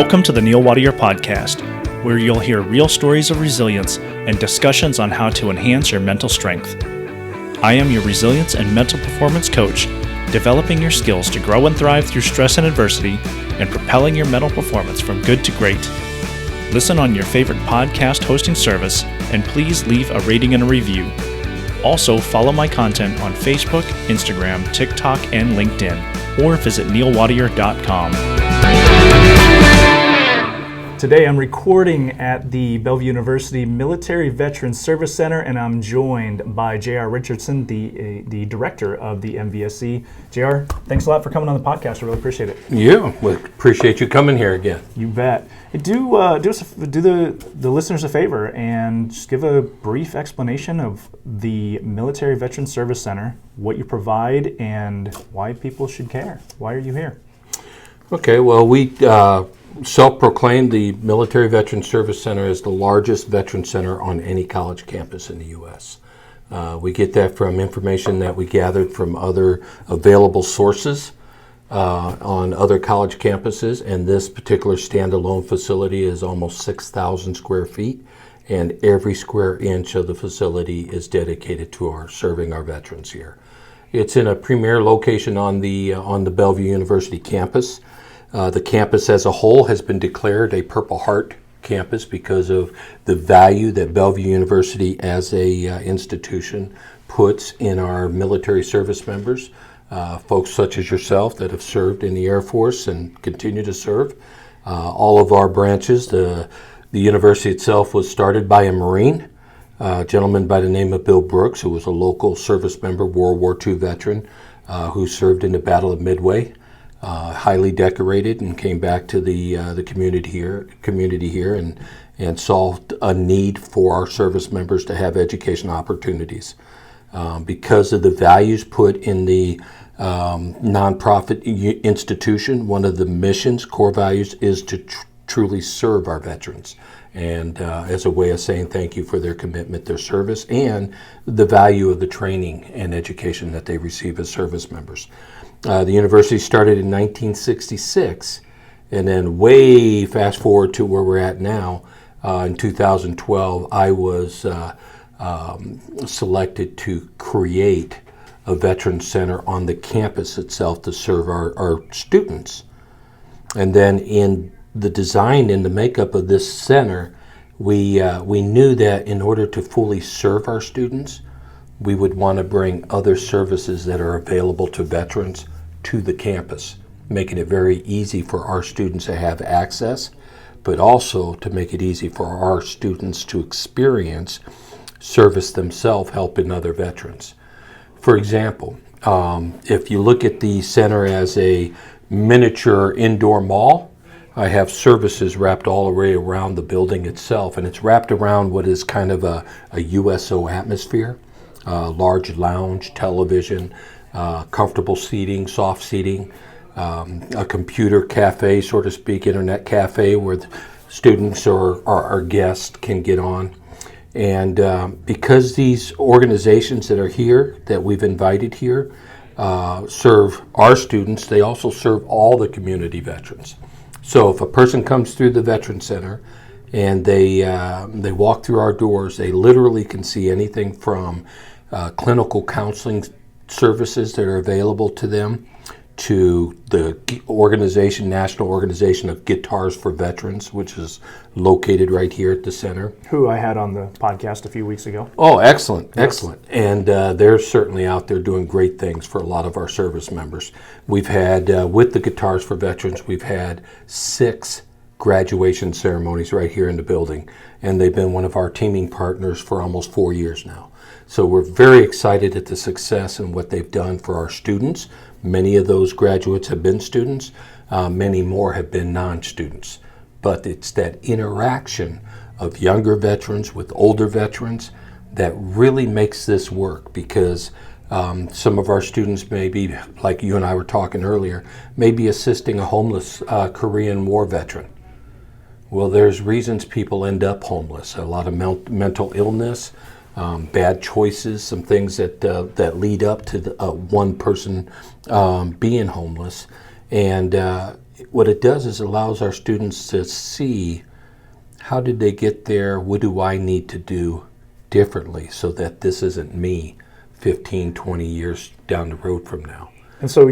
Welcome to the Neil Wattier podcast, where you'll hear real stories of resilience and discussions on how to enhance your mental strength. I am your resilience and mental performance coach, developing your skills to grow and thrive through stress and adversity and propelling your mental performance from good to great. Listen on your favorite podcast hosting service and please leave a rating and a review. Also, follow my content on Facebook, Instagram, TikTok, and LinkedIn, or visit neilwattier.com. Today I'm recording at the Bellevue University Military Veterans Service Center, and I'm joined by J.R. Richardson, the director of the MVSC. J.R., thanks a lot for coming on the podcast. I really appreciate it. Yeah, well, appreciate you coming here again. You bet. Do the listeners a favor and just give a brief explanation of the Military Veterans Service Center, what you provide, and why people should care. Why are you here? Okay, well, we self-proclaimed the Military Veterans Service Center as the largest veteran center on any college campus in the U.S. We get that from information that we gathered from other available sources on other college campuses, and this particular standalone facility is almost 6,000 square feet, and every square inch of the facility is dedicated to serving our veterans here. It's in a premier location on the Bellevue University campus. The campus as a whole has been declared a Purple Heart campus because of the value that Bellevue University as a institution puts in our military service members, folks such as yourself that have served in the Air Force and continue to serve. All of our branches, the university itself was started by a Marine, a gentleman by the name of Bill Brooks, who was a local service member, World War II veteran, who served in the Battle of Midway. Highly decorated, and came back to the community here and solved a need for our service members to have education opportunities. Because of the values put in the nonprofit institution, one of the missions, core values, is to truly serve our veterans, and as a way of saying thank you for their commitment, their service, and the value of the training and education that they receive as service members. The university started in 1966, and then way fast forward to where we're at now. In 2012, I was selected to create a veterans center on the campus itself to serve our students. And then in the design and the makeup of this center, we knew that in order to fully serve our students, we would want to bring other services that are available to veterans to the campus, making it very easy for our students to have access, but also to make it easy for our students to experience service themselves, helping other veterans. For example, if you look at the center as a miniature indoor mall, I have services wrapped all the way around the building itself, and it's wrapped around what is kind of a USO atmosphere. Large lounge, television, comfortable seating, soft seating, a computer cafe, so to speak, internet cafe where the students or our guests can get on. And because these organizations that are here, that we've invited here, serve our students, they also serve all the community veterans. So if a person comes through the Veteran Center and they walk through our doors, they literally can see anything from clinical counseling services that are available to them, to the National Organization of Guitars for Veterans, which is located right here at the center. Who I had on the podcast a few weeks ago. Oh, excellent, yes. Excellent. And they're certainly out there doing great things for a lot of our service members. We've had, with the Guitars for Veterans, we've had 6 graduation ceremonies right here in the building, and they've been one of our teaming partners for almost 4 years now. So we're very excited at the success and what they've done for our students. Many of those graduates have been students. Many more have been non-students. But it's that interaction of younger veterans with older veterans that really makes this work, because some of our students may be, like you and I were talking earlier, may be assisting a homeless Korean War veteran. Well, there's reasons people end up homeless. A lot of mental illness, bad choices, some things that lead up to one person being homeless. And what it does is allows our students to see how did they get there, what do I need to do differently so that this isn't me 15, 20 years down the road from now. And so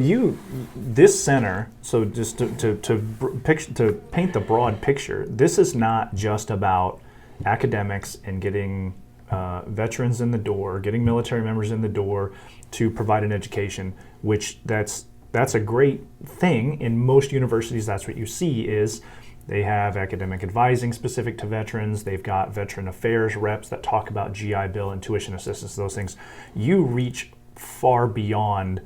this center, so just to paint the broad picture, this is not just about academics and getting veterans in the door, getting military members in the door to provide an education, which that's a great thing. In most universities, that's what you see is they have academic advising specific to veterans. They've got veteran affairs reps that talk about GI Bill and tuition assistance, those things. You reach far beyond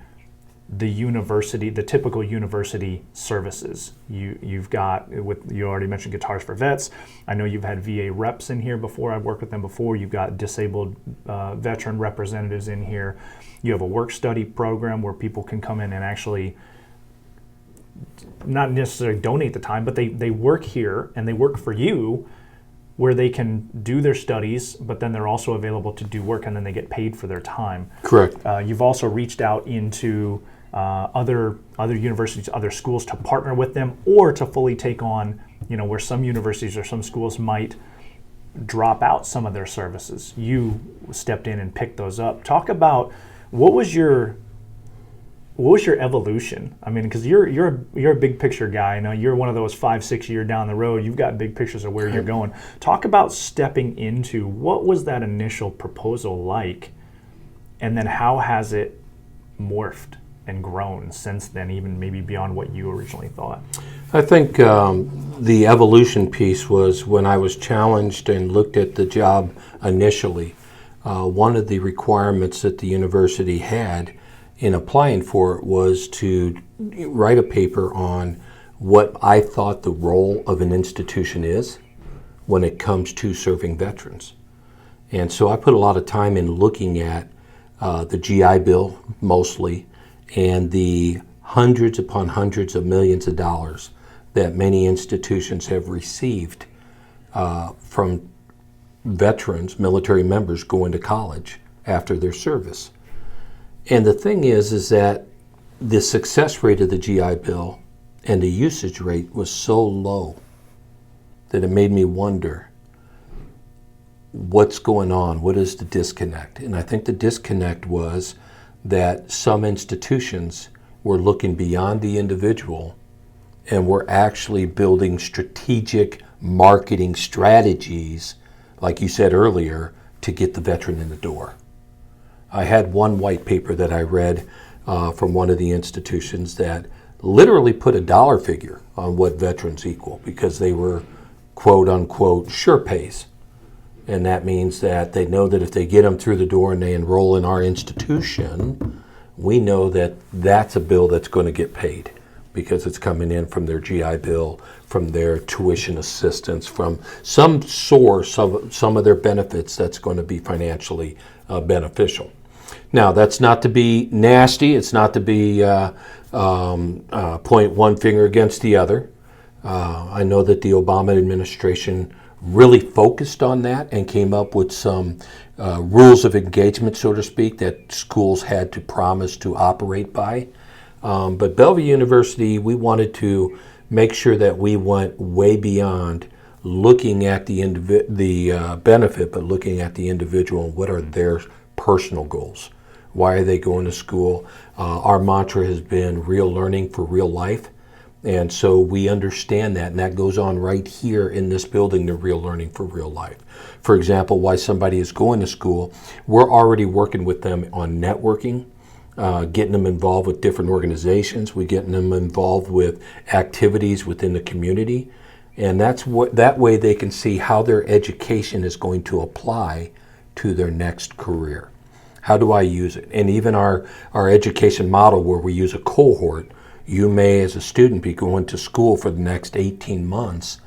the university, the typical university services. You've got, you already mentioned Guitars for Vets. I know you've had VA reps in here before. I've worked with them before. You've got disabled veteran representatives in here. You have a work study program where people can come in and actually not necessarily donate the time, but they work here and they work for you, where they can do their studies, but then they're also available to do work and then they get paid for their time. Correct. You've also reached out into other universities, other schools to partner with them or to fully take on, where some universities or some schools might drop out some of their services. You stepped in and picked those up. Talk about what was your evolution? I mean, because you're a big picture guy. I know you're one of those 5-6 year down the road. You've got big pictures of where you're going. Talk about stepping into what was that initial proposal like, and then how has it morphed and grown since then, even maybe beyond what you originally thought? I think the evolution piece was when I was challenged and looked at the job initially. One of the requirements that the university had in applying for it was to write a paper on what I thought the role of an institution is when it comes to serving veterans. And so I put a lot of time in looking at the GI Bill mostly, and the hundreds upon hundreds of millions of dollars that many institutions have received from veterans, military members going to college after their service. And the thing is that the success rate of the GI Bill and the usage rate was so low that it made me wonder what's going on, what is the disconnect? And I think the disconnect was that some institutions were looking beyond the individual and were actually building strategic marketing strategies, like you said earlier, to get the veteran in the door. I had one white paper that I read from one of the institutions that literally put a dollar figure on what veterans equal because they were quote unquote sure pays. And that means that they know that if they get them through the door and they enroll in our institution, we know that that's a bill that's going to get paid because it's coming in from their GI Bill, from their tuition assistance, from some source of some of their benefits that's going to be financially beneficial. Now, that's not to be nasty. It's not to be point one finger against the other. I know that the Obama administration really focused on that and came up with some rules of engagement, so to speak, that schools had to promise to operate by. But Bellevue University, we wanted to make sure that we went way beyond looking at the benefit, but looking at the individual and what are their personal goals. Why are they going to school? Our mantra has been real learning for real life. And so we understand that, and that goes on right here in this building, the real learning for real life. For example, why somebody is going to school, we're already working with them on networking, getting them involved with different organizations. We're getting them involved with activities within the community. And that way they can see how their education is going to apply to their next career. How do I use it? And even our education model where we use a cohort, you may as a student be going to school for the next 18 months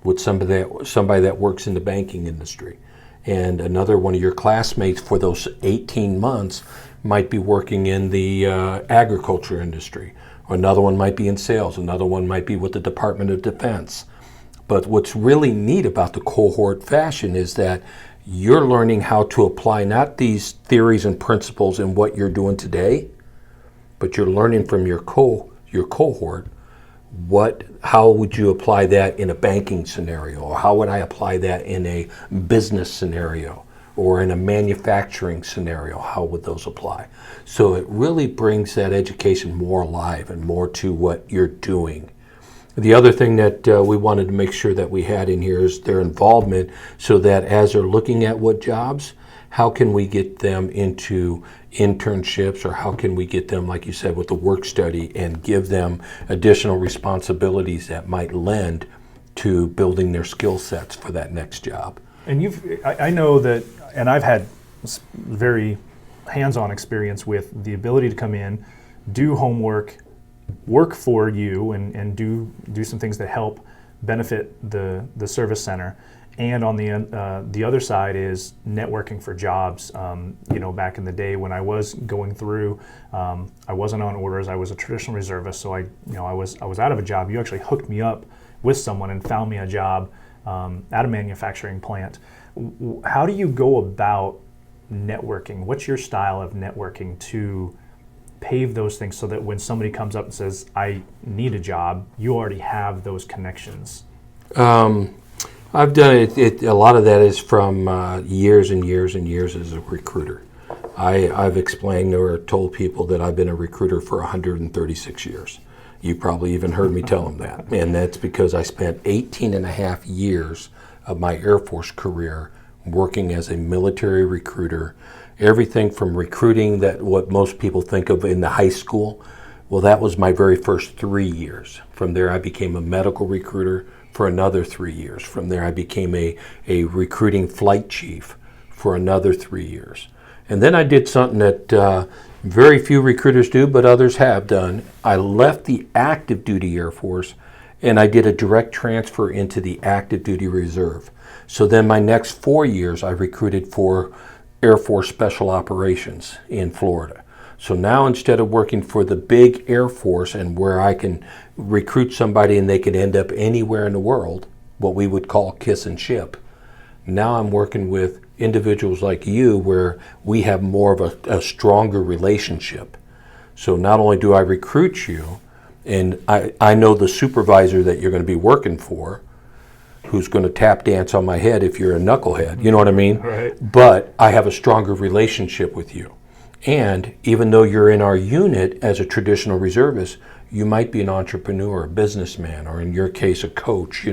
with somebody that works in the banking industry. And another one of your classmates for those 18 months might be working in the agriculture industry. Or another one might be in sales. Another one might be with the Department of Defense. But what's really neat about the cohort fashion is that you're learning how to apply not these theories and principles in what you're doing today, but you're learning from your cohort how would you apply that in a banking scenario? Or how would I apply that in a business scenario? Or in a manufacturing scenario, how would those apply? So it really brings that education more alive and more to what you're doing. The other thing that we wanted to make sure that we had in here is their involvement, so that as they're looking at what jobs, how can we get them into internships, or how can we get them, like you said, with the work study, and give them additional responsibilities that might lend to building their skill sets for that next job. And I know that, and I've had very hands-on experience with the ability to come in, do homework, work for you, and do some things that help benefit the service center. And on the other side is networking for jobs. Back in the day when I was going through, I wasn't on orders. I was a traditional reservist, so I was out of a job. You actually hooked me up with someone and found me a job at a manufacturing plant. How do you go about networking? What's your style of networking to pave those things so that when somebody comes up and says, I need a job, you already have those connections? I've done it. A lot of that is from years and years and years as a recruiter. I've explained or told people that I've been a recruiter for 136 years. You probably even heard me tell them that. And that's because I spent 18 and a half years of my Air Force career working as a military recruiter. Everything from recruiting, that what most people think of in the high school, well, that was my very first 3 years. From there, I became a medical recruiter for another 3 years. From there, I became a recruiting flight chief for another 3 years. And then I did something that very few recruiters do, but others have done. I left the active duty Air Force, and I did a direct transfer into the active duty reserve. So then my next 4 years, I recruited for Air Force Special Operations in Florida. So now, instead of working for the big Air Force and where I can recruit somebody and they could end up anywhere in the world, what we would call kiss and ship, now I'm working with individuals like you where we have more of a stronger relationship. So not only do I recruit you, and I know the supervisor that you're going to be working for, who's going to tap dance on my head if you're a knucklehead, you know what I mean? Right. But I have a stronger relationship with you. And even though you're in our unit as a traditional reservist, you might be an entrepreneur, a businessman, or in your case, a coach,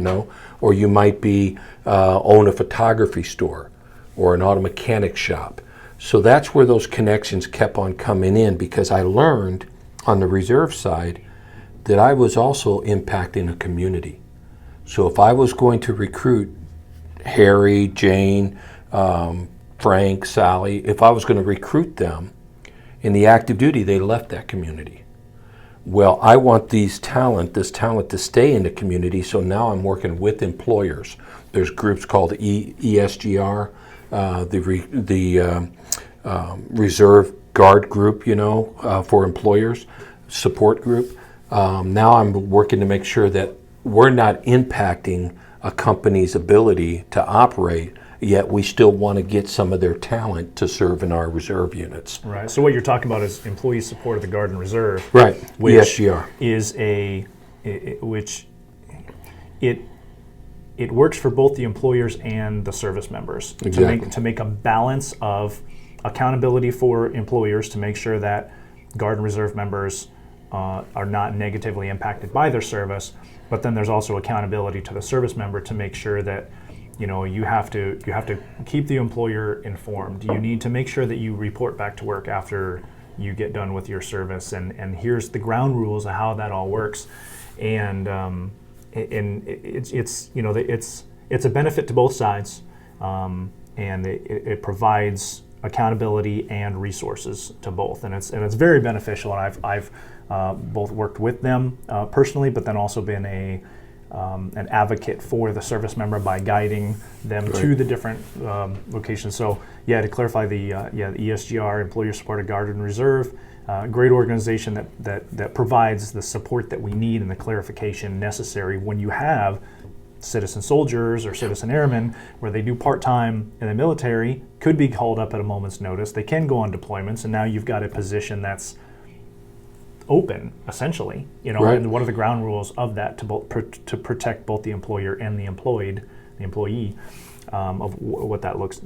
or you might be own a photography store or an auto mechanic shop. So that's where those connections kept on coming in, because I learned on the reserve side that I was also impacting a community. So if I was going to recruit Harry, Jane, Frank, Sally, if I was going to recruit them in the active duty, they left that community. Well, I want this talent to stay in the community, so now I'm working with employers. There's groups called ESGR, the Reserve Guard group, for employers, support group. Now I'm working to make sure that we're not impacting a company's ability to operate, yet we still want to get some of their talent to serve in our reserve units. Right. So what you're talking about is employee support of the Guard and Reserve. Right. Which ESGR is it works for both the employers and the service members. Exactly. To make a balance of accountability for employers to make sure that Guard and Reserve members are not negatively impacted by their service, but then there's also accountability to the service member to make sure that you have to keep the employer informed. You need to make sure that you report back to work after you get done with your service, and here's the ground rules of how that all works. And it's a benefit to both sides, and it provides accountability and resources to both, and it's very beneficial. And I've both worked with them personally, but then also been an advocate for the service member by guiding them to the different locations. So to clarify, the ESGR, Employer Supported Guard and Reserve, great organization that provides the support that we need and the clarification necessary when you have citizen soldiers or citizen airmen where they do part-time in the military, could be called up at a moment's notice. They can go on deployments, and now you've got a position that's open, essentially, Right. and what are the ground rules of that to protect both the employer and the employee, of what that looks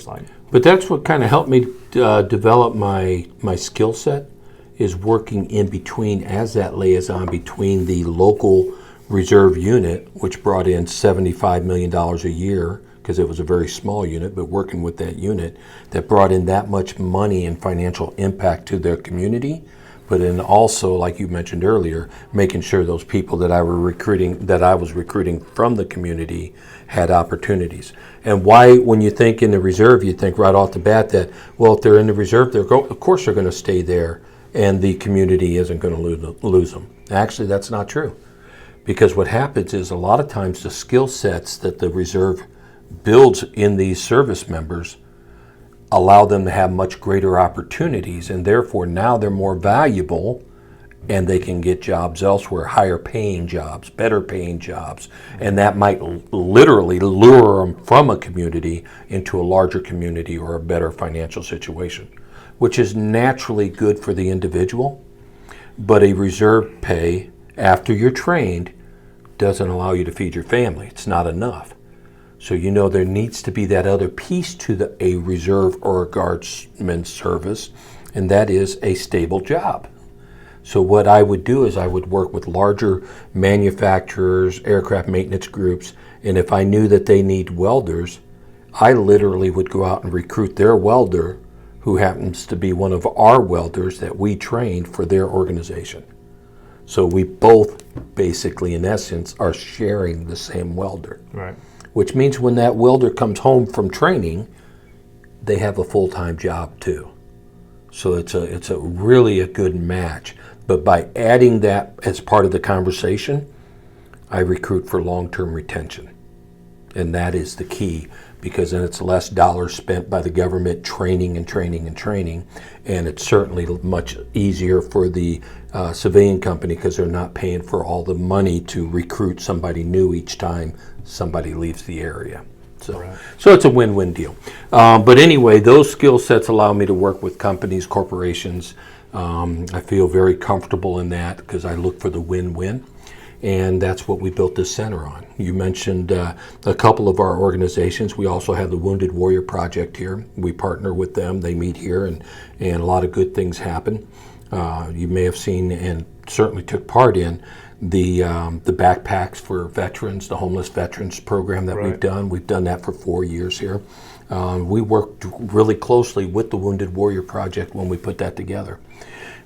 like. But that's what kind of helped me develop my skill set, is working in between as that liaison between the local reserve unit, which brought in $75 million a year, because it was a very small unit, but working with that unit that brought in that much money and financial impact to their community, but then also, like you mentioned earlier, making sure those people that I was recruiting from the community had opportunities. And why, when you think in the reserve, you think right off the bat that, well, if they're in the reserve, of course they're going to stay there, and the community isn't going to lose them. Actually, that's not true, because what happens is a lot of times the skill sets that the reserve builds in these service members allow them to have much greater opportunities, and therefore now they're more valuable and they can get jobs elsewhere, higher paying jobs, better paying jobs, and that might literally lure them from a community into a larger community or a better financial situation, which is naturally good for the individual. But a reserve pay after you're trained doesn't allow you to feed your family. It's not enough. So there needs to be that other piece to a reserve or a guardsman service, and that is a stable job. So what I would do is I would work with larger manufacturers, aircraft maintenance groups, and if I knew that they need welders, I literally would go out and recruit their welder, who happens to be one of our welders that we trained for their organization. So we both basically, in essence, are sharing the same welder. Right. Which means when that welder comes home from training, they have a full-time job too. So it's a really a good match. But by adding that as part of the conversation, I recruit for long-term retention. And that is the key, because then it's less dollars spent by the government training, and it's certainly much easier for the civilian company, because they're not paying for all the money to recruit somebody new each time somebody leaves the area. So it's a win-win deal. But anyway, those skill sets allow me to work with companies, corporations. I feel very comfortable in that because I look for the win-win. And that's what we built this center on. You mentioned a couple of our organizations. We also have the Wounded Warrior Project here. We partner with them. They meet here, and a lot of good things happen. You may have seen and certainly took part in the backpacks for veterans, the homeless veterans program that we've done. We've done that for 4 years here. We worked really closely with the Wounded Warrior Project when we put that together.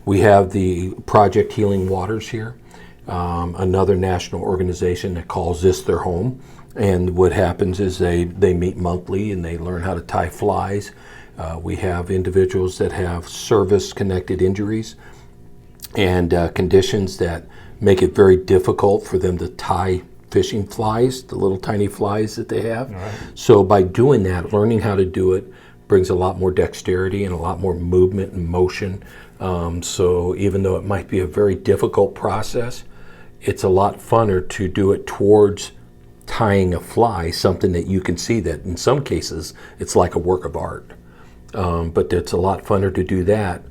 We have the Project Healing Waters here. Another national organization that calls this their home, and what happens is they meet monthly and they learn how to tie flies. We have individuals that have service-connected injuries and conditions that make it very difficult for them to tie fishing flies, the little tiny flies that they have. Right. So by doing that, learning how to do it brings a lot more dexterity and a lot more movement and motion. So even though it might be a very difficult process, it's a lot funner to do it towards tying a fly, something that you can see that in some cases it's like a work of art. But it's a lot funner to do that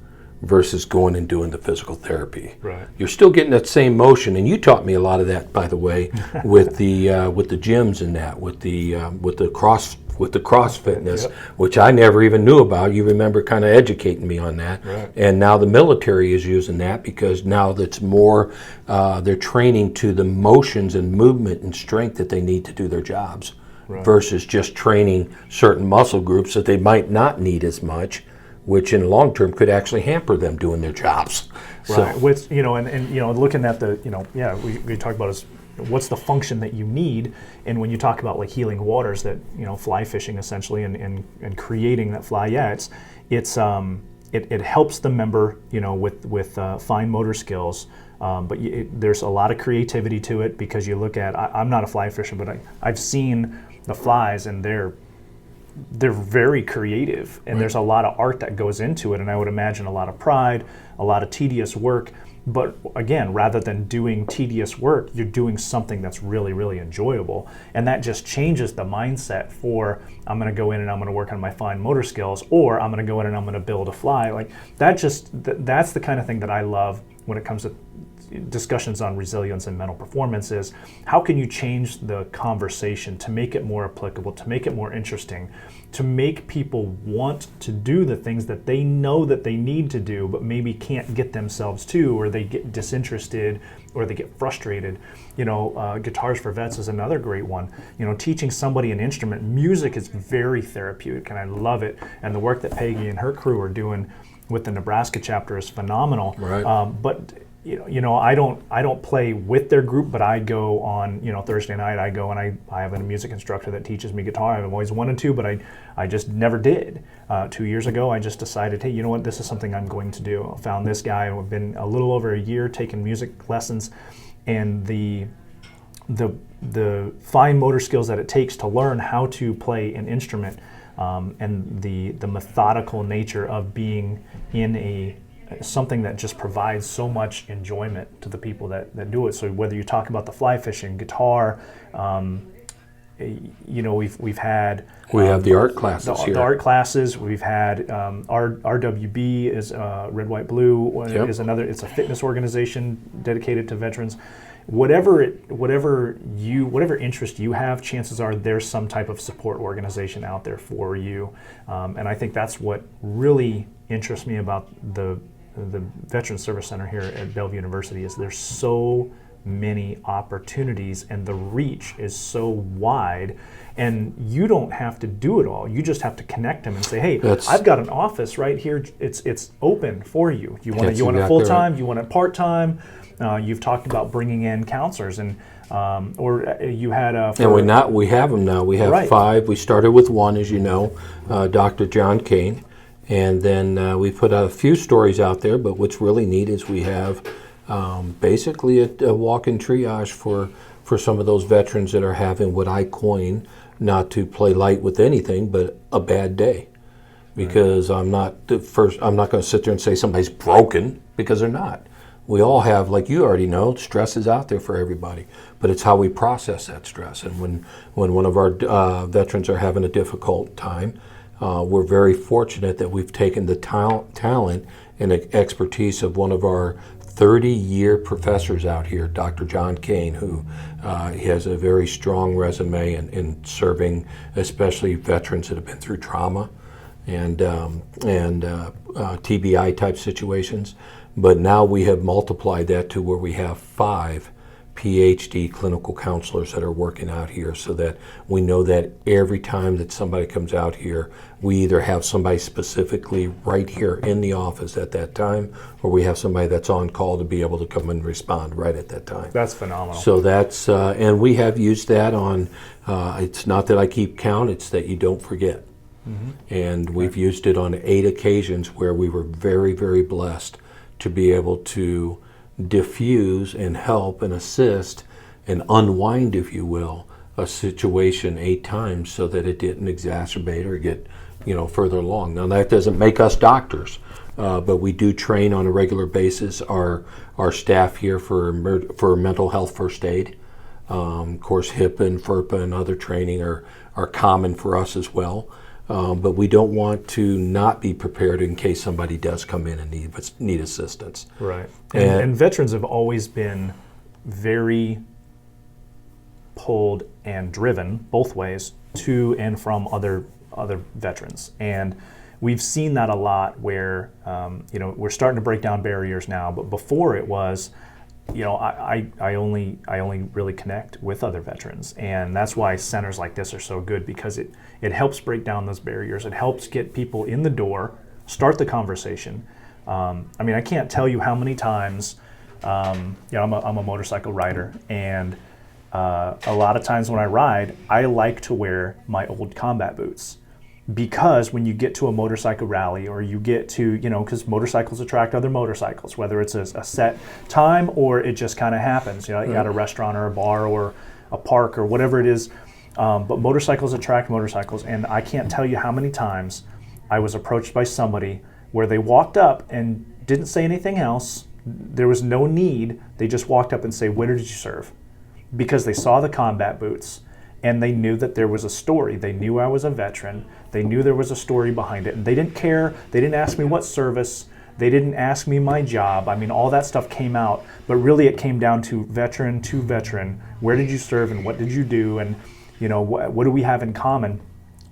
versus going and doing the physical therapy. Right. You're still getting that same motion, and you taught me a lot of that, by the way, with the gyms and that, with the cross fitness, yep, which I never even knew about. You remember kind of educating me on that. Right. And now the military is using that because now that's more, they're training to the motions and movement and strength that they need to do their jobs, right, versus just training certain muscle groups that they might not need as much, which in the long term could actually hamper them doing their jobs. Right. So, with, and looking at the, we talk about is what's the function that you need, and when you talk about like healing waters, that fly fishing essentially, and creating that fly, it helps the member with fine motor skills, but there's a lot of creativity to it, because you look at, I'm not a fly fisher, but I've seen the flies, and they're they're very creative, and there's a lot of art that goes into it, and I would imagine a lot of pride, a lot of tedious work. But again, rather than doing tedious work, you're doing something that's really, really enjoyable. And that just changes the mindset for, I'm going to go in and I'm going to work on my fine motor skills, or I'm going to go in and I'm going to build a fly. Like that's the kind of thing that I love when it comes to discussions on resilience and mental performance, is how can you change the conversation to make it more applicable, to make it more interesting, to make people want to do the things that they know that they need to do but maybe can't get themselves to, or they get disinterested, or they get frustrated. Guitars for Vets is another great one. Teaching somebody an instrument, music is very therapeutic, and I love it, and the work that Peggy and her crew are doing with the Nebraska chapter is phenomenal. Right. But I don't play with their group, but I go on, Thursday night I go and I have a music instructor that teaches me guitar. I've always wanted to, but I just never did. 2 years ago, I just decided, hey, you know what, this is something I'm going to do. I found this guy, I've been a little over a year taking music lessons, and the fine motor skills that it takes to learn how to play an instrument, and the methodical nature of being in something that just provides so much enjoyment to the people that do it. So whether you talk about the fly fishing, guitar, we've had we have the art classes here. The art classes. We've had RWB is Red, White, Blue is another. It's a fitness organization dedicated to veterans. Whatever interest you have, chances are there's some type of support organization out there for you. And I think that's what really interests me about the Veterans Service Center here at Bellevue University, is there's so many opportunities and the reach is so wide, and you don't have to do it all. You just have to connect them and say, hey, I've got an office right here. It's open for you. You want it full-time, right. You want it part-time. You've talked about bringing in counselors, and or you had and we have them now. We have 5. We started with 1, as you know, Dr. John Kane. And then we put a few stories out there, but what's really neat is we have basically a walk-in triage for some of those veterans that are having what I coin, not to play light with anything, but a bad day. Because I'm not going to sit there and say somebody's broken, because they're not. We all have, like you already know, stress is out there for everybody, but it's how we process that stress. And when one of our veterans are having a difficult time, we're very fortunate that we've taken the talent and expertise of one of our 30-year professors out here, Dr. John Kane, who he has a very strong resume in serving especially veterans that have been through trauma and TBI type situations. But now we have multiplied that to where we have 5 PhD clinical counselors that are working out here, so that we know that every time that somebody comes out here, we either have somebody specifically right here in the office at that time, or we have somebody that's on call to be able to come and respond right at that time. That's phenomenal. So that's, and we have used that on, it's not that I keep count, it's that you don't forget. Mm-hmm. And we've used it on 8 occasions where we were very, very blessed to be able to diffuse and help and assist and unwind, if you will, a situation 8 times so that it didn't exacerbate or get further along. Now that doesn't make us doctors, but we do train on a regular basis our staff here for mental health first aid. Of course, HIPAA and FERPA and other training are common for us as well. But we don't want to not be prepared in case somebody does come in and need assistance. Right. And veterans have always been very pulled and driven both ways to and from other veterans. And we've seen that a lot where, we're starting to break down barriers now, but before it was, I only really connect with other veterans, and that's why centers like this are so good, because it helps break down those barriers. It helps get people in the door, start the conversation. I can't tell you how many times, I'm a motorcycle rider, and a lot of times when I ride, I like to wear my old combat boots. Because when you get to a motorcycle rally, or you get to, because motorcycles attract other motorcycles, whether it's a set time or it just kind of happens, at a restaurant or a bar or a park or whatever it is, But motorcycles attract motorcycles, and I can't tell you how many times I was approached by somebody where they walked up and didn't say anything else. There was no need. They just walked up and say, "Where did you serve?" Because they saw the combat boots and they knew that there was a story. They knew I was a veteran. They knew there was a story behind it, and they didn't care. They didn't ask me what service. They didn't ask me my job. I mean, all that stuff came out, but really it came down to veteran to veteran. Where did you serve and what did you do? And what do we have in common?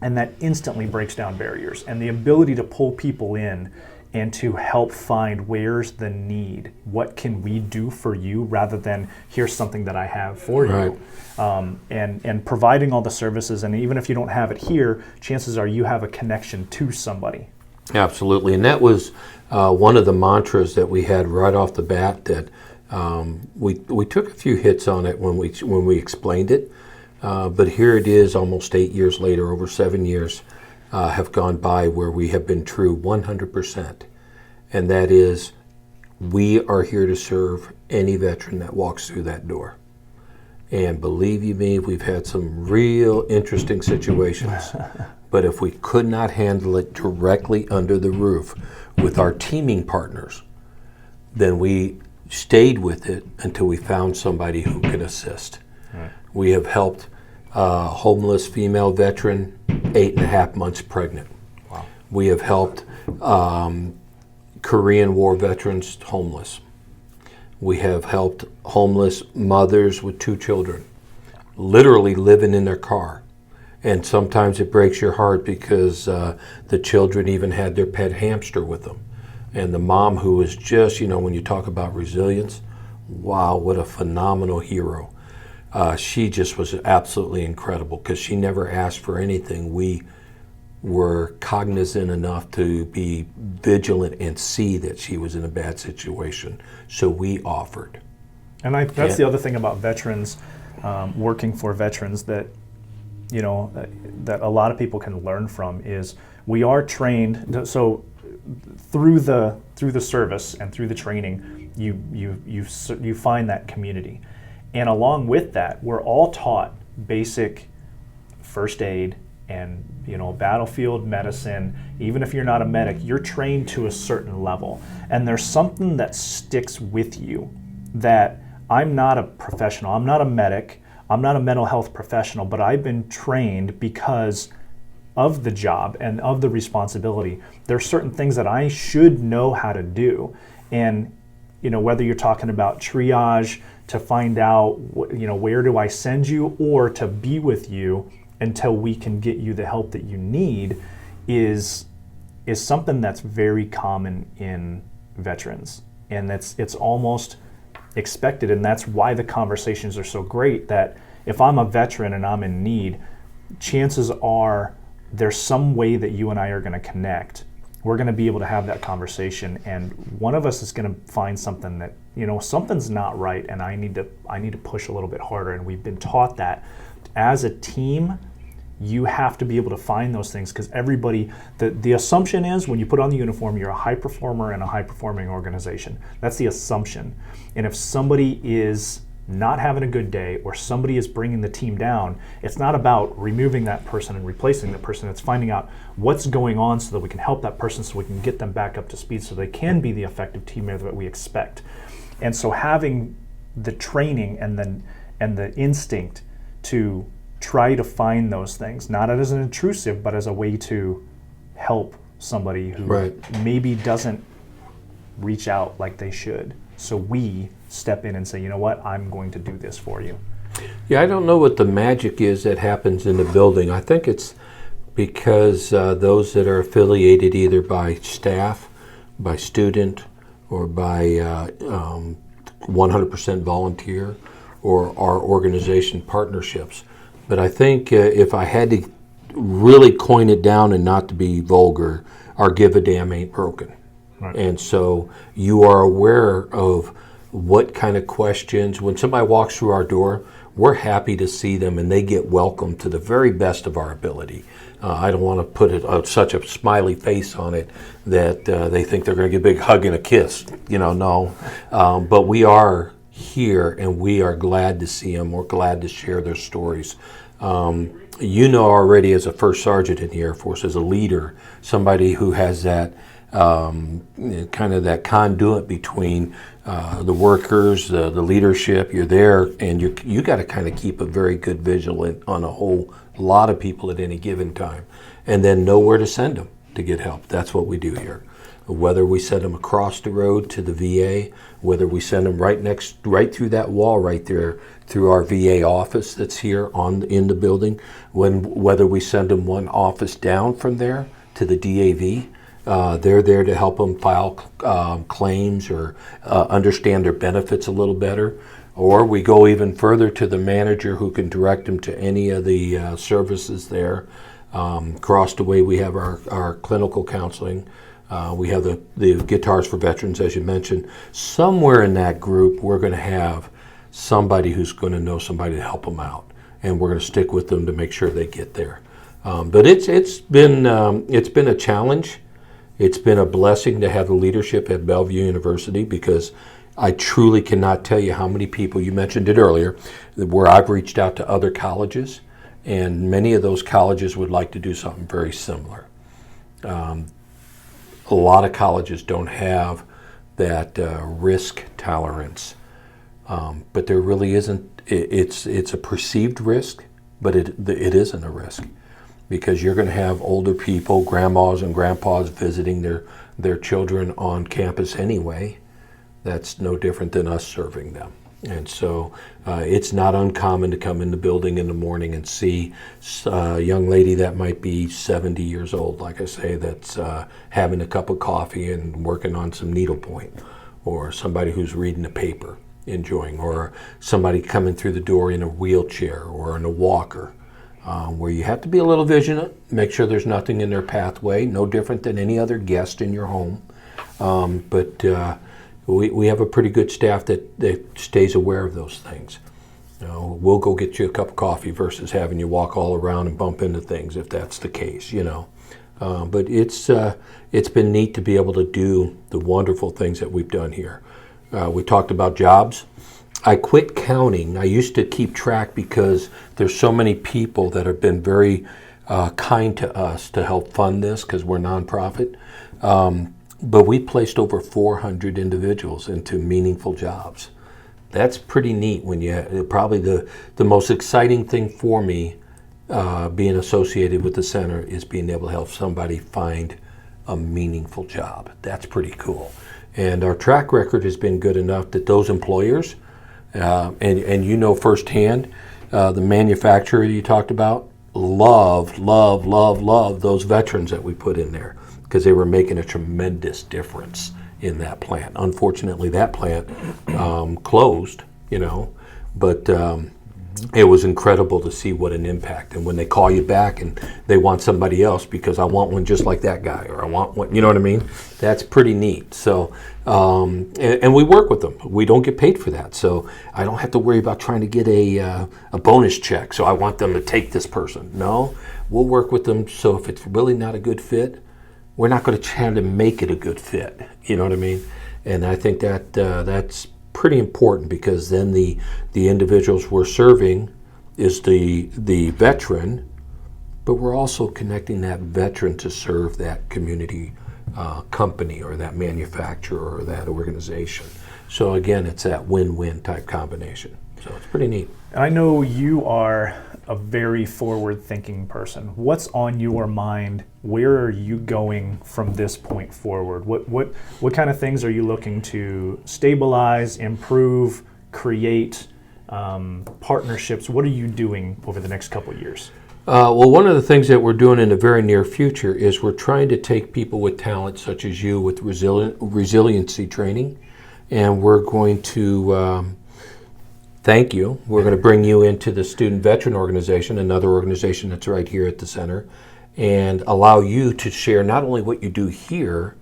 And that instantly breaks down barriers. And the ability to pull people in and to help find where's the need, what can we do for you, rather than here's something that I have for you. And providing all the services, and even if you don't have it here, chances are you have a connection to somebody. Absolutely, and that was one of the mantras that we had right off the bat. That we took a few hits on it when we explained it, but here it is, almost 8 years later, over 7 years have gone by where we have been true 100%, and that is, we are here to serve any veteran that walks through that door. And believe you me, we've had some real interesting situations. But if we could not handle it directly under the roof with our teaming partners, then we stayed with it until we found somebody who can assist. Right. We have helped a homeless female veteran, 8.5 months pregnant. Wow. We have helped Korean War veterans homeless. We have helped homeless mothers with 2 children, literally living in their car. And sometimes it breaks your heart because the children even had their pet hamster with them. And the mom, who was just, when you talk about resilience, wow, what a phenomenal hero. She just was absolutely incredible because she never asked for anything. We were cognizant enough to be vigilant and see that she was in a bad situation. So we offered. And that's the other thing about veterans, working for veterans, that that a lot of people can learn from, is we are trained. So through the service and through the training, you find that community, and along with that, we're all taught basic first aid and battlefield medicine. Even if you're not a medic, you're trained to a certain level, and there's something that sticks with you. That I'm not a professional. I'm not a medic. I'm not a mental health professional, but I've been trained because of the job and of the responsibility. There are certain things that I should know how to do. And, whether you're talking about triage to find out, where do I send you, or to be with you until we can get you the help that you need, is something that's very common in veterans. And it's almost expected, and that's why the conversations are so great. That if I'm a veteran and I'm in need, chances are there's some way that you and I are going to connect. We're going to be able to have that conversation, and one of us is going to find something that something's not right, and I need to push a little bit harder. And we've been taught that as a team, you have to be able to find those things, because everybody, the assumption is when you put on the uniform, you're a high performer in a high performing organization. That's the assumption. And if somebody is not having a good day, or somebody is bringing the team down, it's not about removing that person and replacing that person. It's finding out what's going on so that we can help that person, so we can get them back up to speed, so they can be the effective team member that we expect. And so having the training and the instinct to try to find those things, not as an intrusive, but as a way to help somebody who maybe doesn't reach out like they should. So we step in and say, I'm going to do this for you. Yeah, I don't know what the magic is that happens in the building. I think it's because those that are affiliated either by staff, by student, or by 100% volunteer, or our organization partnerships. But I think if I had to really coin it down and not to be vulgar, our give a damn ain't broken. Right. And so you are aware of what kind of questions, when somebody walks through our door, we're happy to see them and they get welcomed to the very best of our ability. I don't want to put such a smiley face on it that they think they're going to get a big hug and a kiss. No. But we are here and we are glad to see them. We're glad to share their stories. You know already as a first sergeant in the Air Force, as a leader, somebody who has that kind of that conduit between the workers, the leadership. You're there, and you got to kind of keep a very good vigilant on a whole lot of people at any given time, and then know where to send them to get help. That's what we do here. Whether we send them across the road to the VA, whether we send them right through that wall right there, through our VA office that's here in the building, whether we send them one office down from there to the DAV, they're there to help them file claims or understand their benefits a little better. Or we go even further to the manager who can direct them to any of the services there. Across the way we have our clinical counseling. We have the Guitars for Veterans, as you mentioned. Somewhere in that group, we're going to have somebody who's going to know somebody to help them out, and we're going to stick with them to make sure they get there. But it's been a challenge. It's been a blessing to have the leadership at Bellevue University, because I truly cannot tell you how many people, you mentioned it earlier, where I've reached out to other colleges, and many of those colleges would like to do something very similar. A lot of colleges don't have that risk tolerance, but there really isn't. It's a perceived risk, but it isn't a risk, because you're going to have older people, grandmas and grandpas, visiting their children on campus anyway. That's no different than us serving them. And so it's not uncommon to come in the building in the morning and see a young lady that might be 70 years old, like I say, that's having a cup of coffee and working on some needlepoint, or somebody who's reading a paper, enjoying, or somebody coming through the door in a wheelchair or in a walker, where you have to be a little vigilant, make sure there's nothing in their pathway, no different than any other guest in your home. We have a pretty good staff that stays aware of those things. We'll go get you a cup of coffee versus having you walk all around and bump into things, if that's the case, But it's been neat to be able to do the wonderful things that we've done here. We talked about jobs. I quit counting. I used to keep track because there's so many people that have been very kind to us to help fund this, because we're nonprofit. But we placed over 400 individuals into meaningful jobs. That's pretty neat. Probably the most exciting thing for me being associated with the center is being able to help somebody find a meaningful job. That's pretty cool. And our track record has been good enough that those employers, and firsthand, the manufacturer you talked about, love those veterans that we put in there, because they were making a tremendous difference in that plant. Unfortunately, that plant closed, but it was incredible to see what an impact. And when they call you back and they want somebody else because I want one just like that guy, or I want one, you know what I mean? That's pretty neat. So, and we work with them. We don't get paid for that. So I don't have to worry about trying to get a bonus check. So I want them to take this person. No, we'll work with them. So if it's really not a good fit, we're not going to try to make it a good fit. You know what I mean? And I think that that's pretty important, because then the individuals we're serving is the veteran, but we're also connecting that veteran to serve that community company or that manufacturer or that organization. So again, it's that win-win type combination. So it's pretty neat. I know you are a very forward-thinking person. What's on your mind? Where are you going from this point forward? What kind of things are you looking to stabilize, improve, create, partnerships? What are you doing over the next couple of years? Well, one of the things that we're doing in the very near future is we're trying to take people with talent such as you with resiliency training, and we're going to thank you. We're going to bring you into the Student Veteran Organization, another organization that's right here at the center, and allow you to share not only what you do here,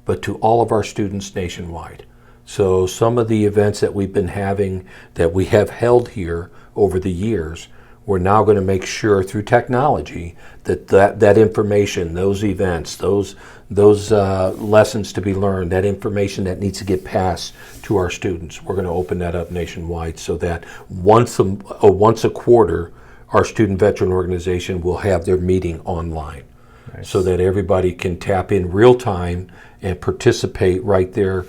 but to all of our students nationwide. So some of the events that we've been having, that we have held here over the years, we're now going to make sure through technology that information, those events, those lessons to be learned, that information that needs to get passed to our students, we're going to open that up nationwide, so that once a quarter our student veteran organization will have their meeting online. Nice. So that everybody can tap in real time and participate right there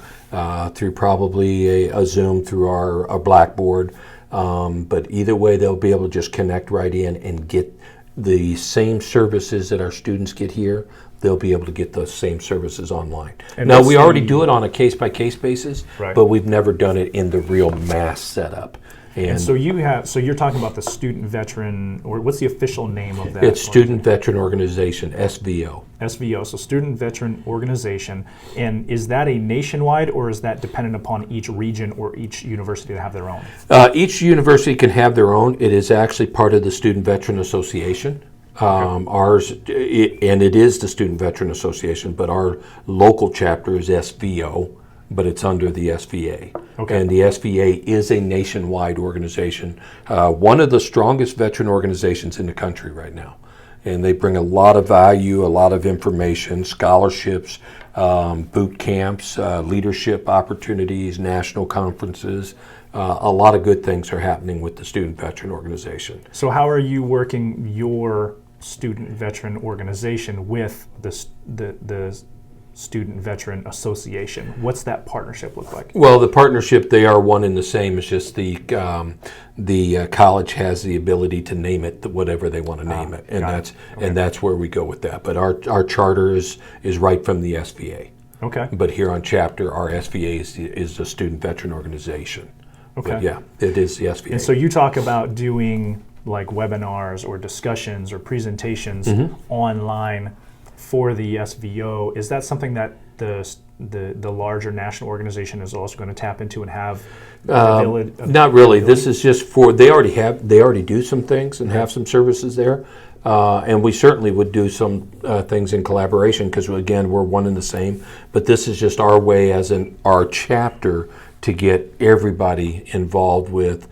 through probably a Zoom, through our Blackboard. But either way, they'll be able to just connect right in and get the same services that our students get here. They'll be able to get those same services online. And now, we already do it on a case-by-case basis, right, but we've never done it in the real mass setup. And so you're talking about the Student Veteran, or what's the official name of that? It's Student Veteran Organization, SVO. SVO, so Student Veteran Organization. And is that a nationwide, or is that dependent upon each region or each university to have their own? Each university can have their own. It is actually part of the Student Veteran Association. Okay. It is the Student Veteran Association, but our local chapter is SVO, but it's under the SVA. Okay. And the SVA is a nationwide organization, one of the strongest veteran organizations in the country right now. And they bring a lot of value, a lot of information, scholarships, boot camps, leadership opportunities, national conferences. A lot of good things are happening with the Student Veteran Organization. So how are you working your Student Veteran Organization with the Student Veteran Association? What's that partnership look like? Well, the partnership, they are one and the same. It's just the college has the ability to name it whatever they want to name it, and that's where we go with that. But our charter is right from the SVA. Okay. But here on chapter, our SVA is the Student Veteran Organization. Okay. But yeah, it is the SVA. And so you talk about doing like webinars or discussions or presentations online for the SVO. Is that something that the larger national organization is also going to tap into and have? Not really. This is just for they already do some things and have some services there, and we certainly would do some things in collaboration because again we're one and the same. But this is just our way as our chapter to get everybody involved with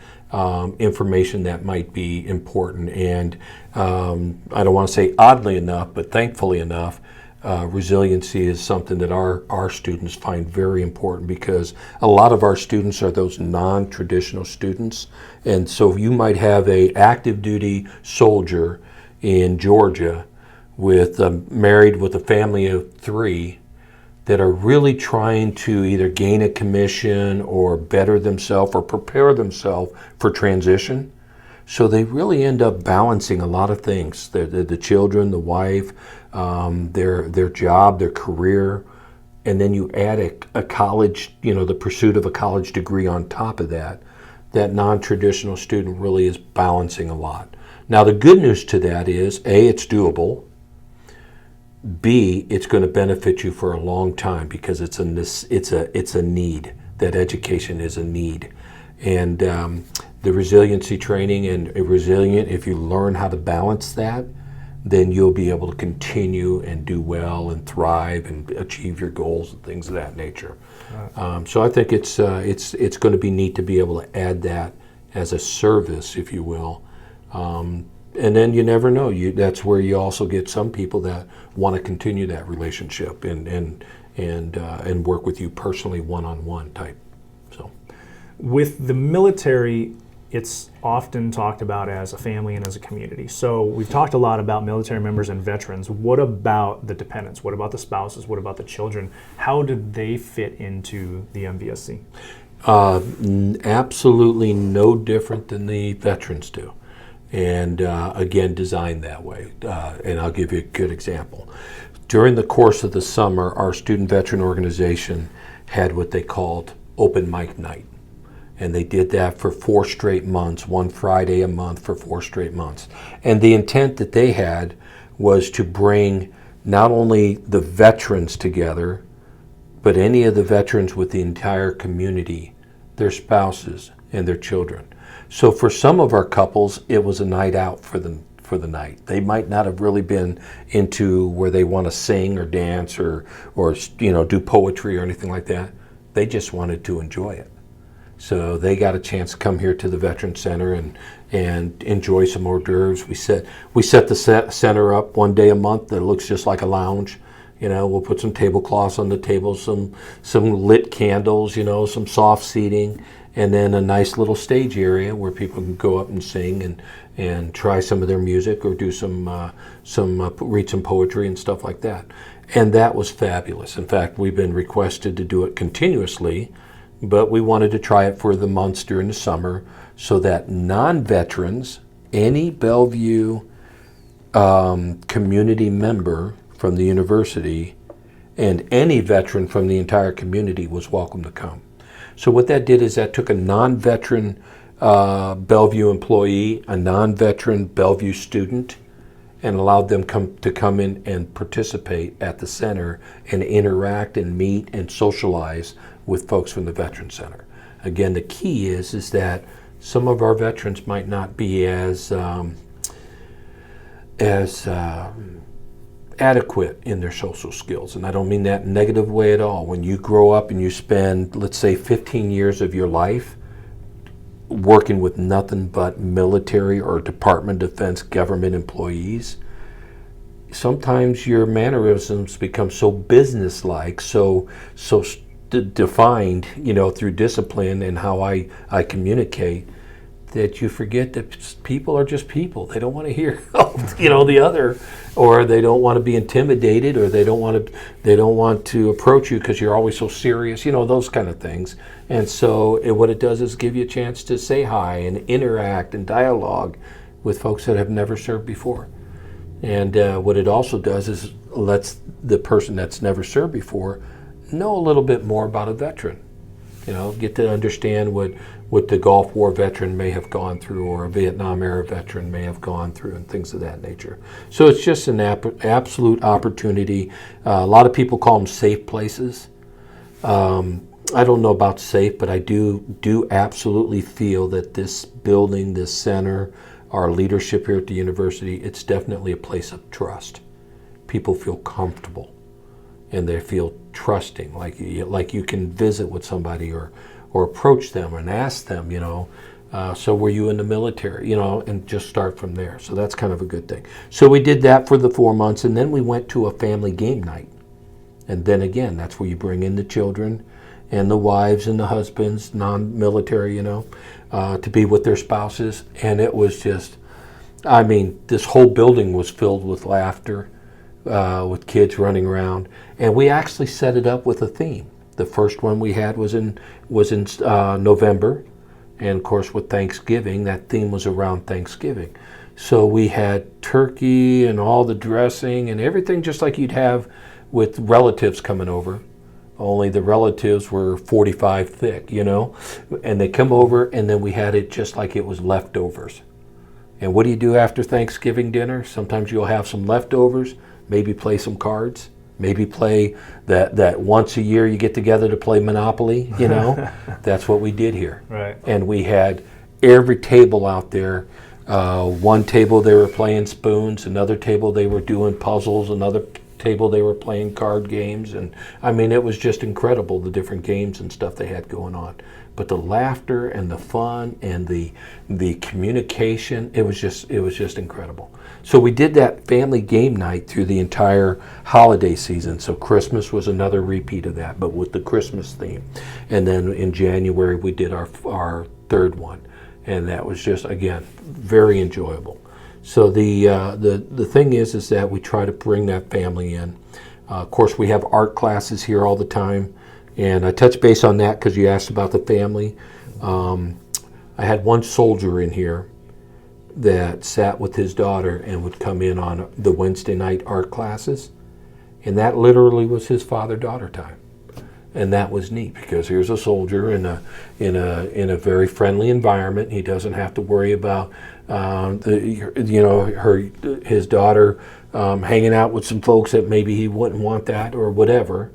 information that might be important. And I don't want to say oddly enough, but thankfully enough, resiliency is something that our students find very important because a lot of our students are those non-traditional students. And so you might have a active duty soldier in Georgia married with a family of 3 that are really trying to either gain a commission or better themselves or prepare themselves for transition. So they really end up balancing a lot of things, the children, the wife, their job, their career, and then you add a college, the pursuit of a college degree on top of that. That non-traditional student really is balancing a lot. Now the good news to that is, A, it's doable. B, it's going to benefit you for a long time because it's a need. That education is a need, and the resiliency training and resilient. If you learn how to balance that, then you'll be able to continue and do well and thrive and achieve your goals and things of that nature. Right. So I think it's going to be neat to be able to add that as a service, if you will. And then you never know. That's where you also get some people that want to continue that relationship and work with you personally, one-on-one type. So, with the military, it's often talked about as a family and as a community. So we've talked a lot about military members and veterans. What about the dependents? What about the spouses? What about the children? How do they fit into the MVSC? Absolutely no different than the veterans do. And again, designed that way. And I'll give you a good example. During the course of the summer, our student veteran organization had what they called open mic night. And they did that for 4 straight months, one Friday a month for 4 straight months. And the intent that they had was to bring not only the veterans together, but any of the veterans with the entire community, their spouses and their children. So for some of our couples, it was a night out for the night. They might not have really been into where they want to sing or dance or do poetry or anything like that. They just wanted to enjoy it. So they got a chance to come here to the Veteran Center and enjoy some hors d'oeuvres. We set the center up one day a month that looks just like a lounge. We'll put some tablecloths on the table, some lit candles, some soft seating, and then a nice little stage area where people can go up and sing and try some of their music or do read some poetry and stuff like that. And that was fabulous. In fact, we've been requested to do it continuously, but we wanted to try it for the months during the summer so that non-veterans, any Bellevue community member from the university, and any veteran from the entire community was welcome to come. So what that did is that took a non-veteran Bellevue employee, a non-veteran Bellevue student, and allowed them to come in and participate at the center and interact and meet and socialize with folks from the Veteran Center. Again, the key is that some of our veterans might not be as adequate in their social skills, and I don't mean that in a negative way at all. When you grow up and you spend, let's say, 15 years of your life working with nothing but military or Department of Defense government employees, sometimes your mannerisms become so businesslike, so defined, through discipline and how I communicate, that you forget that people are just people. They don't want to hear, the other, or they don't want to be intimidated, or they don't want to approach you because you're always so serious, those kind of things. And so what it does is give you a chance to say hi and interact and dialogue with folks that have never served before. And what it also does is lets the person that's never served before know a little bit more about a veteran. Get to understand what the Gulf War veteran may have gone through, or a Vietnam era veteran may have gone through, and things of that nature. So it's just an absolute opportunity. A lot of people call them safe places. I don't know about safe, but I do absolutely feel that this building, this center, our leadership here at the university, it's definitely a place of trust. People feel comfortable, and they feel trusting, like you can visit with somebody or approach them and ask them, so were you in the military, and just start from there. So that's kind of a good thing. So we did that for the 4 months, and then we went to a family game night. And then again, that's where you bring in the children and the wives and the husbands, non-military, to be with their spouses. And it was just, this whole building was filled with laughter, with kids running around. And we actually set it up with a theme. The first one we had was in November, and of course with Thanksgiving, that theme was around Thanksgiving. So we had turkey and all the dressing and everything just like you'd have with relatives coming over, only the relatives were 45 thick, and they come over, and then we had it just like it was leftovers. And what do you do after Thanksgiving dinner? Sometimes you'll have some leftovers, maybe play some cards. Maybe play that once a year you get together to play Monopoly, That's what we did here. Right. And we had every table out there. One table they were playing spoons, another table they were doing puzzles, another table they were playing card games. And it was just incredible, the different games and stuff they had going on. But the laughter and the fun and the communication, it was just incredible. So we did that family game night through the entire holiday season. So Christmas was another repeat of that, but with the Christmas theme. And then in January we did our third one, and that was just, again, very enjoyable. So the thing is that we try to bring that family in. Of course, we have art classes here all the time. And I touched base on that because you asked about the family. I had one soldier in here that sat with his daughter and would come in on the Wednesday night art classes. And that literally was his father-daughter time. And that was neat because here's a soldier in a very friendly environment. He doesn't have to worry about his daughter hanging out with some folks that maybe he wouldn't want that or whatever.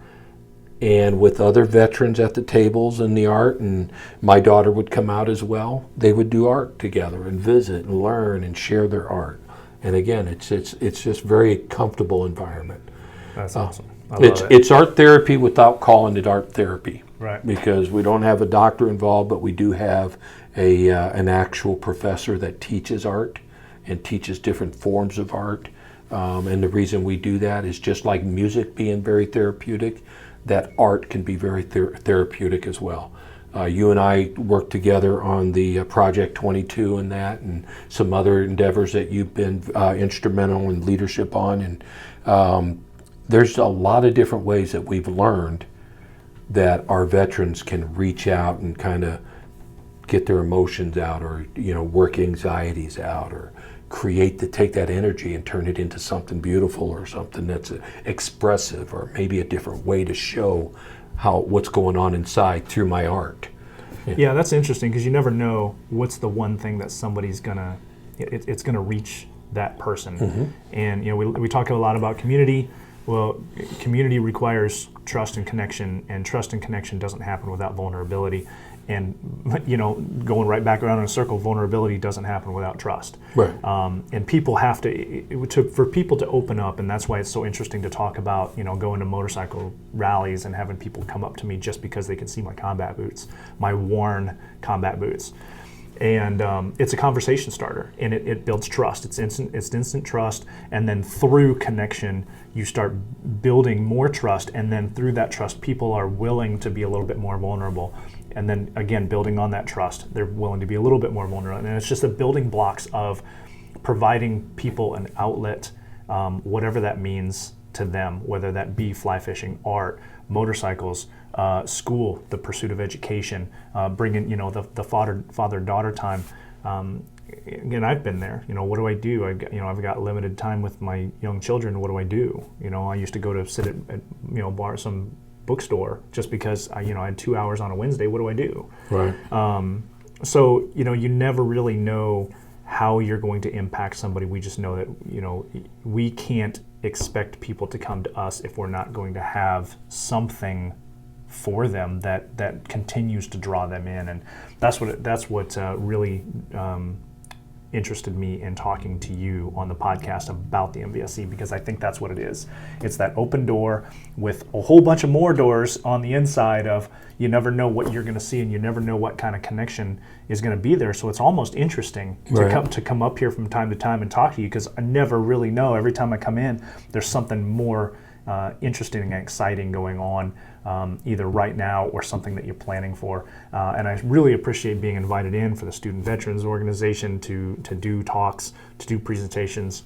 And with other veterans at the tables and the art, and my daughter would come out as well. They would do art together and visit and learn and share their art. And again, it's just very comfortable environment. That's awesome. I love it. It's art therapy without calling it art therapy. Right. Because we don't have a doctor involved, but we do have an actual professor that teaches art and teaches different forms of art. And the reason we do that is just like music being very therapeutic, that art can be very therapeutic as well. You and I worked together on the Project 22 and that, and some other endeavors that you've been instrumental in leadership on. And there's a lot of different ways that we've learned that our veterans can reach out and kind of get their emotions out, or work anxieties out, or take that energy and turn it into something beautiful, or something that's expressive, or maybe a different way to show what's going on inside through my art. Yeah, that's interesting, because you never know what's the one thing that somebody's it's gonna reach that person. Mm-hmm. And we talk a lot about community. Well, community requires trust and trust and connection doesn't happen without vulnerability. And going right back around in a circle, vulnerability doesn't happen without trust. Right. And people have for people to open up, and that's why it's so interesting to talk about going to motorcycle rallies and having people come up to me just because they can see my combat boots, my worn combat boots. And it's a conversation starter, and it builds trust. It's instant trust, and then through connection, you start building more trust, and then through that trust, people are willing to be a little bit more vulnerable. And then again, building on that trust, they're willing to be a little bit more vulnerable. And it's just the building blocks of providing people an outlet, whatever that means to them, whether that be fly fishing, art, motorcycles, school, the pursuit of education, bringing the father-daughter time. Again, I've been there. What do I do? I've got limited time with my young children. What do I do? I used to go to sit at some bookstore just because I had 2 hours on a Wednesday. What do I do? Right. So you never really know how you're going to impact somebody. We just know that we can't expect people to come to us if we're not going to have something for them that continues to draw them in. And that's what really interested me in talking to you on the podcast about the MVSC, because I think that's what it is. It's that open door with a whole bunch of more doors on the inside of you never know what you're going to see, and you never know what kind of connection is going to be there. So it's almost interesting to come up here from time to time and talk to you, because I never really know. Every time I come in, there's something more interesting and exciting going on, either right now or something that you're planning for. And I really appreciate being invited in for the Student Veterans Organization to do talks, to do presentations,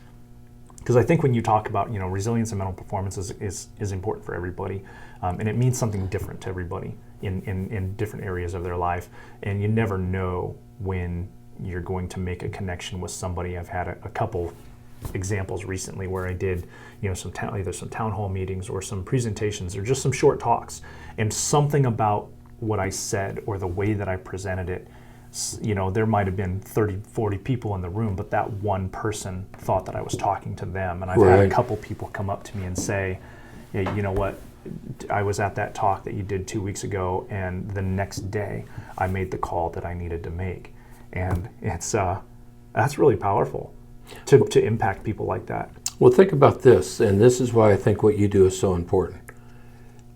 because I think when you talk about resilience and mental performance is important for everybody, and it means something different to everybody in different areas of their life, and you never know when you're going to make a connection with somebody. I've had a couple examples recently where I did either some town hall meetings or some presentations or just some short talks, and something about what I said or the way that I presented it, there might have been 30-40 people in the room, but that one person thought that I was talking to them. And I've had a couple people come up to me and say, hey, you know what, I was at that talk that you did 2 weeks ago, and the next day I made the call that I needed to make. And it's that's really powerful to impact people like that. Well, think about this, and this is why I think what you do is so important.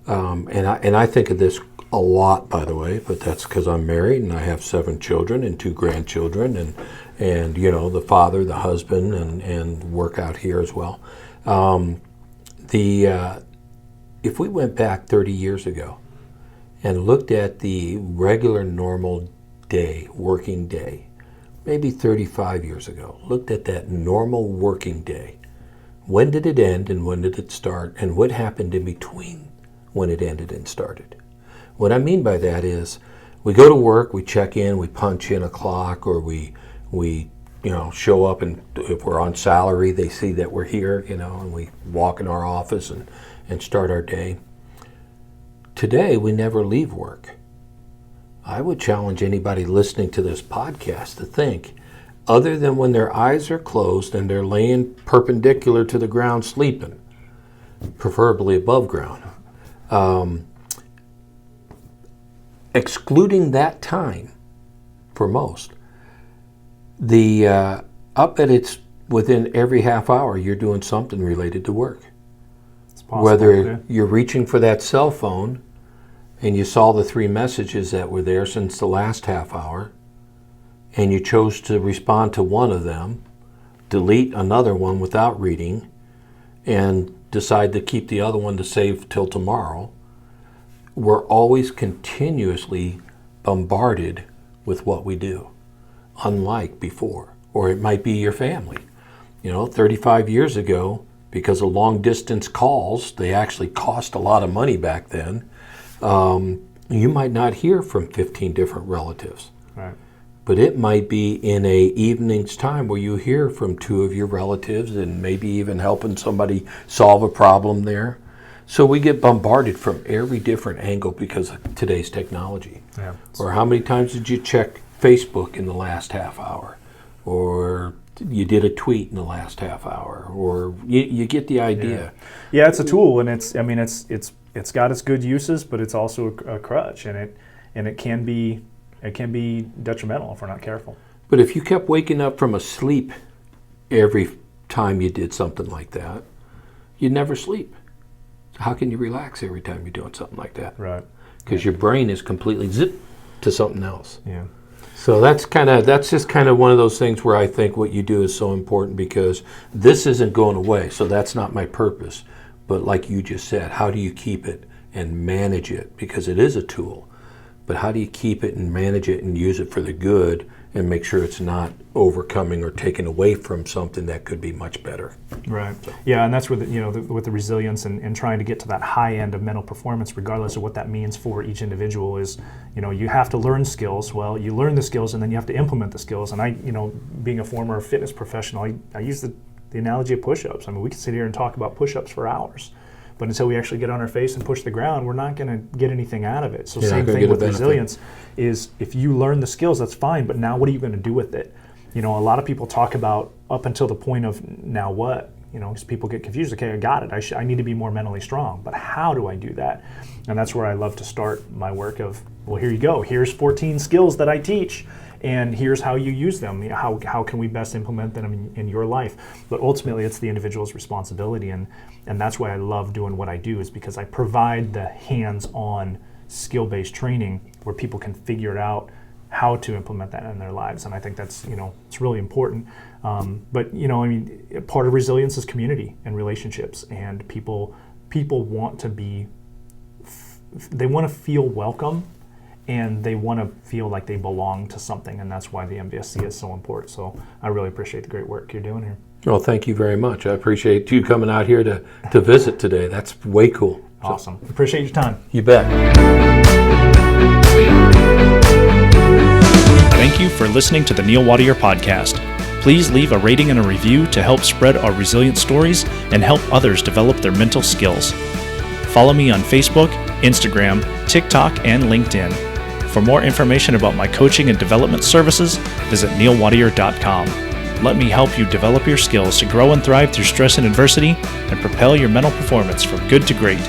And I think of this a lot, by the way, but that's because I'm married and I have 7 children and 2 grandchildren, and the father, the husband, and work out here as well. If we went back 30 years ago and looked at the regular normal day, working day, maybe 35 years ago, looked at that normal working day, when did it end and when did it start, and what happened in between when it ended and started? What I mean by that is we go to work, we check in, we punch in a clock, or we show up, and if we're on salary, they see that we're here, and we walk in our office and start our day. Today, we never leave work. I would challenge anybody listening to this podcast to think, other than when their eyes are closed and they're laying perpendicular to the ground sleeping, preferably above ground, excluding that time for most, it's within every half hour you're doing something related to work. It's possible, whether you're reaching for that cell phone and you saw the 3 messages that were there since the last half hour, and you chose to respond to one of them, delete another one without reading, and decide to keep the other one to save till tomorrow. We're always continuously bombarded with what we do, unlike before. Or it might be your family. 35 years ago, because of long distance calls, they actually cost a lot of money back then. You might not hear from 15 different relatives. Right. But it might be in a evening's time where you hear from 2 of your relatives and maybe even helping somebody solve a problem there. So we get bombarded from every different angle because of today's technology. Yeah. Or how many times did you check Facebook in the last half hour? Or you did a tweet in the last half hour? Or you get the idea. Yeah, it's a tool, and it's got its good uses, but it's also a crutch, and it can be detrimental if we're not careful. But if you kept waking up from a sleep every time you did something like that, you'd never sleep. So how can you relax every time you're doing something like that? Right. Because your brain is completely zipped to something else. Yeah. So that's just kind of one of those things where I think what you do is so important, because this isn't going away. So that's not my purpose. But like you just said, how do you keep it and manage it? Because it is a tool. But how do you keep it and manage it and use it for the good and make sure it's not overcoming or taken away from something that could be much better? Right. Yeah, and that's where with the resilience and trying to get to that high end of mental performance, regardless of what that means for each individual, is you have to learn skills. Well, you learn the skills and then you have to implement the skills. And I, being a former fitness professional, I use the analogy of push-ups. I mean, we can sit here and talk about push-ups for hours. But until we actually get on our face and push the ground, we're not going to get anything out of it. So same thing with resilience is, if you learn the skills, that's fine, but now what are you going to do with it? A lot of people talk about up until the point of now what? Because people get confused. Okay, I got it. I need to be more mentally strong. But how do I do that? And that's where I love to start my work of, well, here you go. Here's 14 skills that I teach. And here's how you use them. How can we best implement them in your life? But ultimately, it's the individual's responsibility, and that's why I love doing what I do, is because I provide the hands-on skill-based training where people can figure out how to implement that in their lives. And I think that's it's really important. But part of resilience is community and relationships, and people want to be. They want to feel welcome. And they want to feel like they belong to something, and that's why the MVSC is so important. So I really appreciate the great work you're doing here. Well, thank you very much. I appreciate you coming out here to visit today. That's way cool. Awesome. Appreciate your time. You bet. Thank you for listening to the Neil Wattier podcast. Please leave a rating and a review to help spread our resilient stories and help others develop their mental skills. Follow me on Facebook, Instagram, TikTok, and LinkedIn. For more information about my coaching and development services, visit neilwattier.com. Let me help you develop your skills to grow and thrive through stress and adversity and propel your mental performance from good to great.